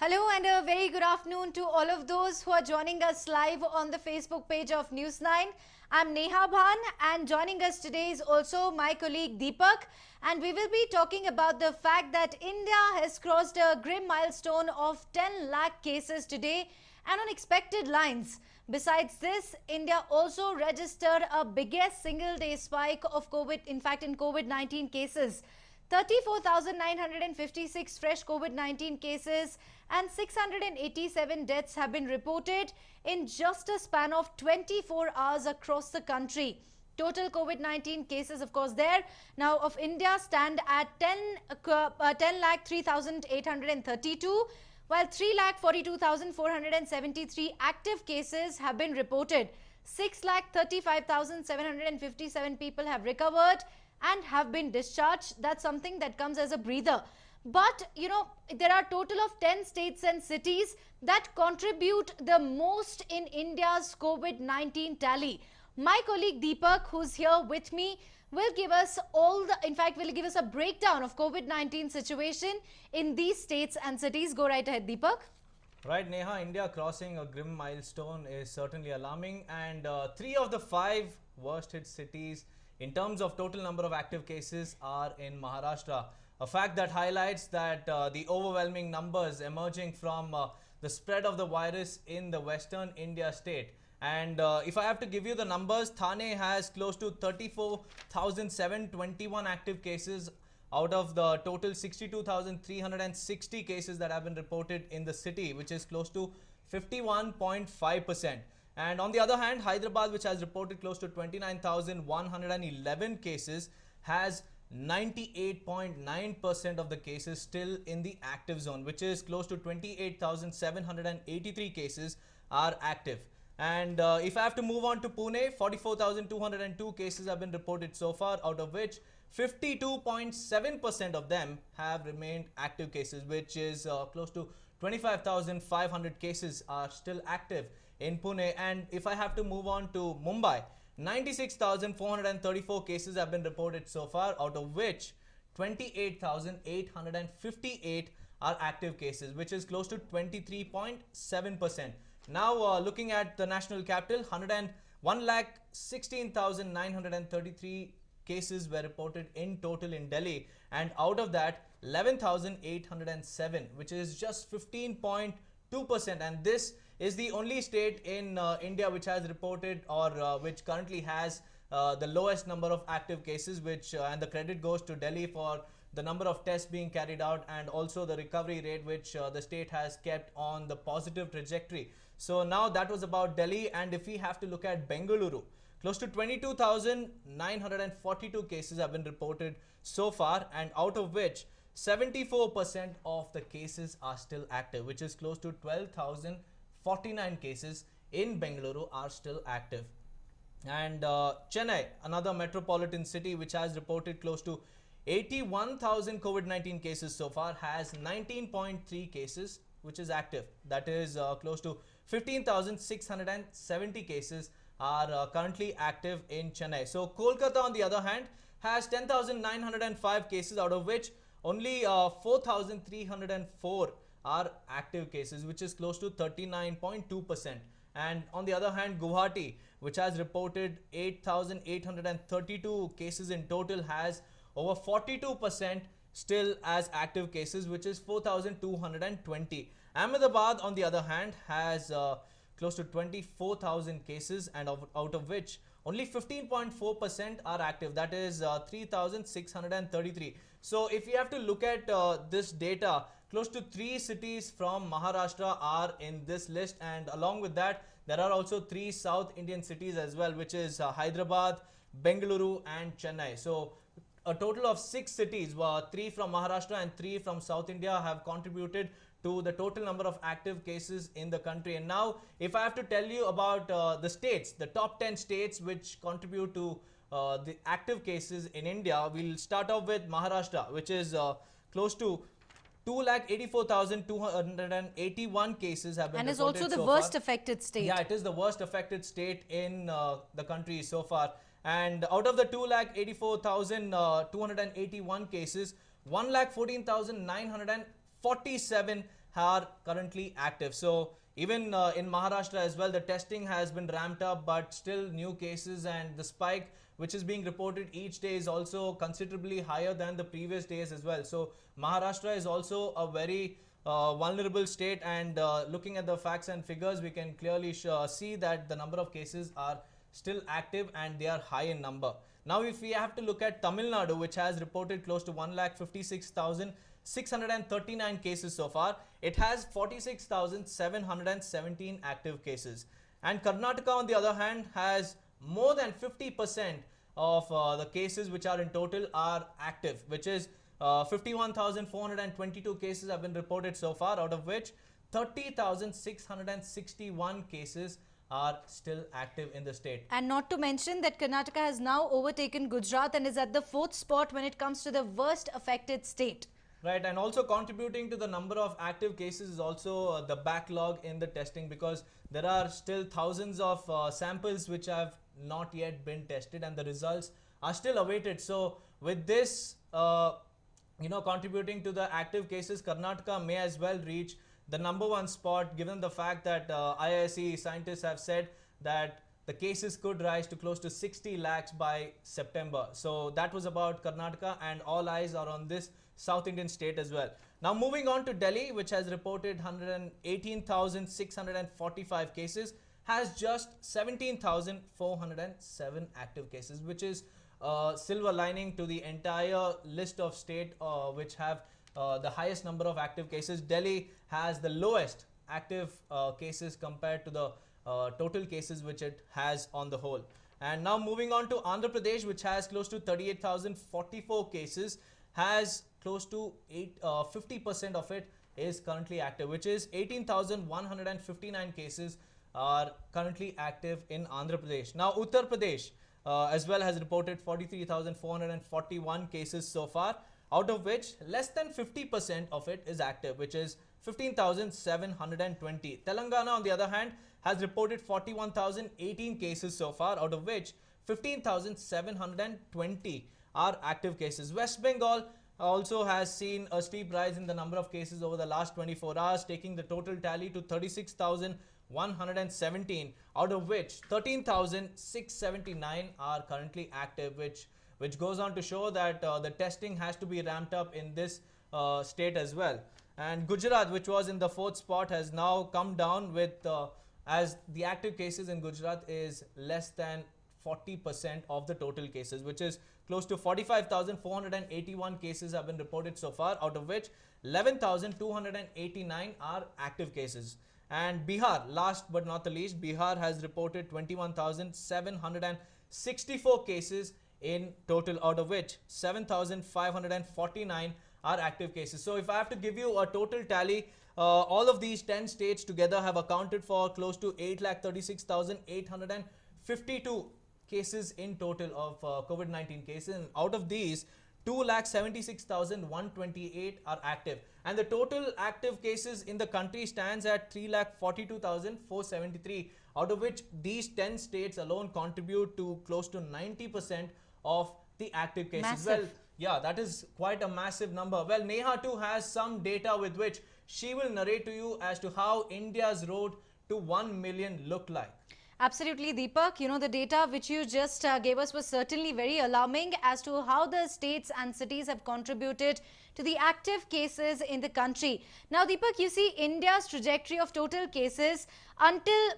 Hello and a very good afternoon to all of those who are joining us live on the Facebook page of News9. I'm Neha Bhan and joining us today is also my colleague Deepak, and we will be talking about the fact that India has crossed a grim milestone of 10 lakh cases today and on expected lines. Besides this, India also registered a biggest single day spike of in COVID-19 cases. 34,956 fresh COVID-19 cases and 687 deaths have been reported in just a span of 24 hours across the country. Total COVID-19 cases, of course, there now of India stand at 10,03,832, while 3,42,473 active cases have been reported. 6,35,757 people have recovered and have been discharged. That's something that comes as a breather. But, there are a total of 10 states and cities that contribute the most in India's COVID-19 tally. My colleague Deepak, who's here with me, will give us will give us a breakdown of COVID-19 situation in these states and cities. Go right ahead, Deepak. Right, Neha, India crossing a grim milestone is certainly alarming, and 3 of the 5 worst hit cities in terms of total number of active cases are in Maharashtra. A fact that highlights that the overwhelming numbers emerging from the spread of the virus in the western India state. And if I have to give you the numbers, Thane has close to 34,721 active cases out of the total 62,360 cases that have been reported in the city, which is close to 51.5%. And on the other hand, Hyderabad, which has reported close to 29,111 cases, has 98.9% of the cases still in the active zone, which is close to 28,783 cases are active. And if I have to move on to Pune, 44,202 cases have been reported so far, out of which 52.7% of them have remained active cases, which is close to 25,500 cases are still active in Pune. And if I have to move on to Mumbai, 96,434 cases have been reported so far, out of which 28,858 are active cases, which is close to 23.7%. Now looking at the national capital, 1,16,933 cases were reported in total in Delhi, and out of that 11,807, which is just 15.2%, and this is the only state in India which has reported or which currently has the lowest number of active cases, which and the credit goes to Delhi for the number of tests being carried out and also the recovery rate which the state has kept on the positive trajectory. So now that was about Delhi, and if we have to look at Bengaluru, close to 22,942 cases have been reported so far, and out of which 74% of the cases are still active, which is close to 12,049 cases in Bengaluru are still active. And Chennai, another metropolitan city which has reported close to 81,000 COVID-19 cases so far, has 19.3 cases which is active. That is close to 15,670 cases are currently active in Chennai. So Kolkata, on the other hand, has 10,905 cases, out of which only 4,304 are active cases, which is close to 39.2%. And on the other hand, Guwahati, which has reported 8,832 cases in total, has over 42% still as active cases, which is 4,220. Ahmedabad, on the other hand, has close to 24,000 cases, and out of which only 15.4% are active. That is 3,633. So if you have to look at this data, close to 3 cities from Maharashtra are in this list, and along with that, there are also 3 South Indian cities as well, which is Hyderabad, Bengaluru and Chennai. So a total of 6 cities, 3 from Maharashtra and 3 from South India, have contributed to the total number of active cases in the country. And now, if I have to tell you about the states, the top 10 states which contribute to the active cases in India, we'll start off with Maharashtra, which is close to 2,84,281 cases have been and is reported also the so worst far. affected state. Yeah, it is the worst affected state in the country so far. And out of the 2,84,281 cases, 1,14,947 are currently active. So even in Maharashtra as well, the testing has been ramped up, but still new cases and the spike which is being reported each day is also considerably higher than the previous days as well. So Maharashtra is also a very vulnerable state, and looking at the facts and figures, we can clearly see that the number of cases are still active and they are high in number. Now, if we have to look at Tamil Nadu, which has reported close to 1,56,639 cases so far, it has 46,717 active cases. And Karnataka, on the other hand, has more than 50% of the cases which are in total are active, which is 51,422 cases have been reported so far, out of which 30,661 cases are still active in the state. And not to mention that Karnataka has now overtaken Gujarat and is at the 4th spot when it comes to the worst affected state. Right, and also contributing to the number of active cases is also the backlog in the testing, because there are still thousands of samples which have not yet been tested and the results are still awaited. So with this, contributing to the active cases, Karnataka may as well reach the #1 spot, given the fact that IISc scientists have said that the cases could rise to close to 60 lakhs by September. So that was about Karnataka, and all eyes are on this South Indian state as well. Now moving on to Delhi, which has reported 118,645 cases, has just 17,407 active cases, which is silver lining to the entire list of state which have the highest number of active cases. Delhi has the lowest active cases compared to the total cases which it has on the whole. And now moving on to Andhra Pradesh, which has close to 38,044 cases, has close to 50% of it is currently active, which is 18,159 cases are currently active in Andhra Pradesh. Now Uttar Pradesh as well has reported 43,441 cases so far, out of which less than 50% of it is active, which is 15,720. Telangana, on the other hand, has reported 41,018 cases so far, out of which 15,720 are active cases. West Bengal also has seen a steep rise in the number of cases over the last 24 hours, taking the total tally to 36,117, out of which 13,679 are currently active, which goes on to show that the testing has to be ramped up in this state as well. And Gujarat, which was in the 4th spot, has now come down with as the active cases in Gujarat is less than 40% of the total cases, which is close to 45,481 cases have been reported so far, out of which 11,289 are active cases. And Bihar, last but not the least, Bihar has reported 21,764 cases in total, out of which 7,549 are active cases. So if I have to give you a total tally, all of these 10 states together have accounted for close to 8,36,852 cases in total of COVID-19 cases, and out of these 2,76,128 are active, and the total active cases in the country stands at 3,42,473, out of which these 10 states alone contribute to close to 90% of the active cases. Massive. Well, yeah, that is quite a massive number. Well, Neha too has some data with which she will narrate to you as to how India's road to 1 million look like. Absolutely, Deepak. You know, the data which you just gave us was certainly very alarming as to how the states and cities have contributed to the active cases in the country. Now, Deepak, you see India's trajectory of total cases until,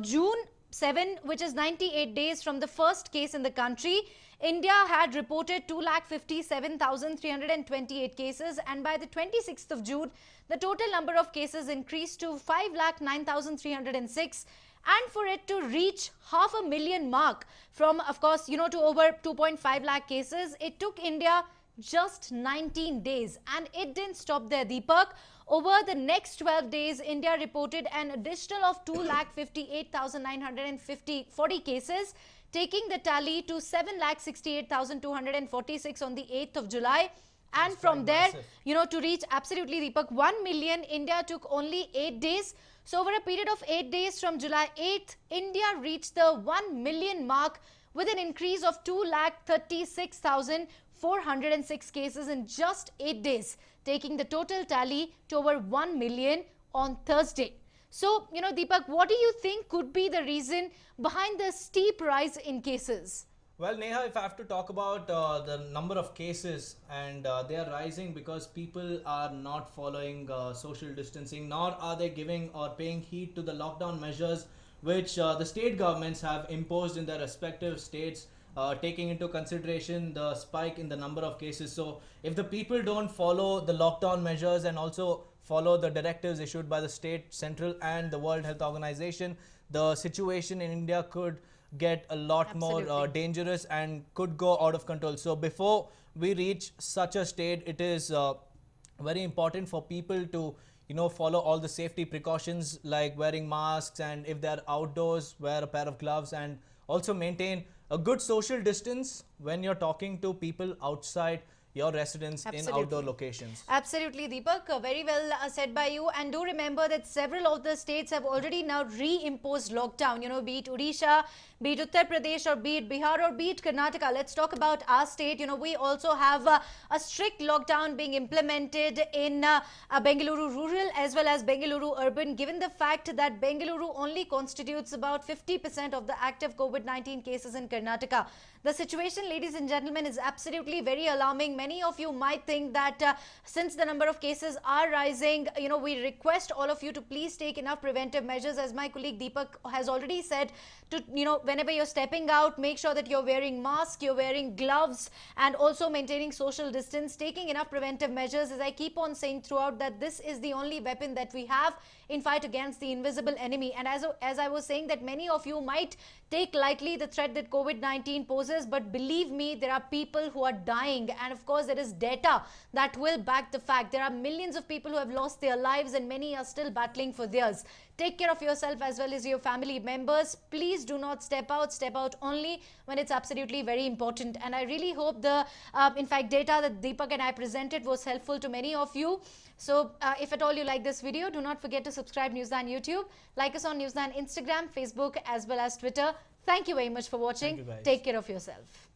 June 7, which is 98 days from the first case in the country, India had reported 2,57,328 cases, and by the 26th of June, the total number of cases increased to 5,09,306. And for it to reach 500,000 mark from, of course, to over 2.5 lakh cases, it took India just 19 days. And it didn't stop there, Deepak. Over the next 12 days, India reported an additional of 2,58,940 cases, taking the tally to 7,68,246 on the 8th of July. And from there, to reach absolutely, Deepak, 1 million, India took only 8 days. So over a period of 8 days from July 8th, India reached the 1 million mark with an increase of 2,36,406 cases in just 8 days. taking the total tally to over 1 million on Thursday. So, Deepak, what do you think could be the reason behind the steep rise in cases? Well, Neha, if I have to talk about the number of cases, and they are rising because people are not following social distancing, nor are they giving or paying heed to the lockdown measures which the state governments have imposed in their respective states, taking into consideration the spike in the number of cases. So, if the people don't follow the lockdown measures and also follow the directives issued by the state, central, and the World Health Organization, the situation in India could get a lot more dangerous and could go out of control. So before we reach such a state, it is very important for people to follow all the safety precautions like wearing masks, and if they are outdoors, wear a pair of gloves, and also maintain a good social distance when you're talking to people outside your residence in outdoor locations. Absolutely, Deepak. Very well said by you. And do remember that several of the states have already now reimposed lockdown, be it Odisha, be it Uttar Pradesh, or be it Bihar, or be it Karnataka. Let's talk about our state. We also have a strict lockdown being implemented in Bengaluru rural as well as Bengaluru urban, given the fact that Bengaluru only constitutes about 50% of the active COVID-19 cases in Karnataka. The situation, ladies and gentlemen, is absolutely very alarming. Many of you might think that since the number of cases are rising, we request all of you to please take enough preventive measures. As my colleague Deepak has already said, to whenever you're stepping out, make sure that you're wearing masks, you're wearing gloves, and also maintaining social distance, taking enough preventive measures. As I keep on saying throughout, that this is the only weapon that we have in fight against the invisible enemy. And as I was saying, that many of you might take lightly the threat that COVID-19 poses, but believe me, there are people who are dying, and of course there is data that will back the fact. There are millions of people who have lost their lives, and many are still battling for theirs. Take care of yourself as well as your family members. Please do not step out. Step out only when it's absolutely very important. And I really hope the in fact data that Deepak and I presented was helpful to many of you. So if at all you like this video, do not forget to subscribe Newsline YouTube, like us on Newsline Instagram, Facebook, as well as Twitter. Thank you very much for watching. Thank you, guys. Take care of yourself.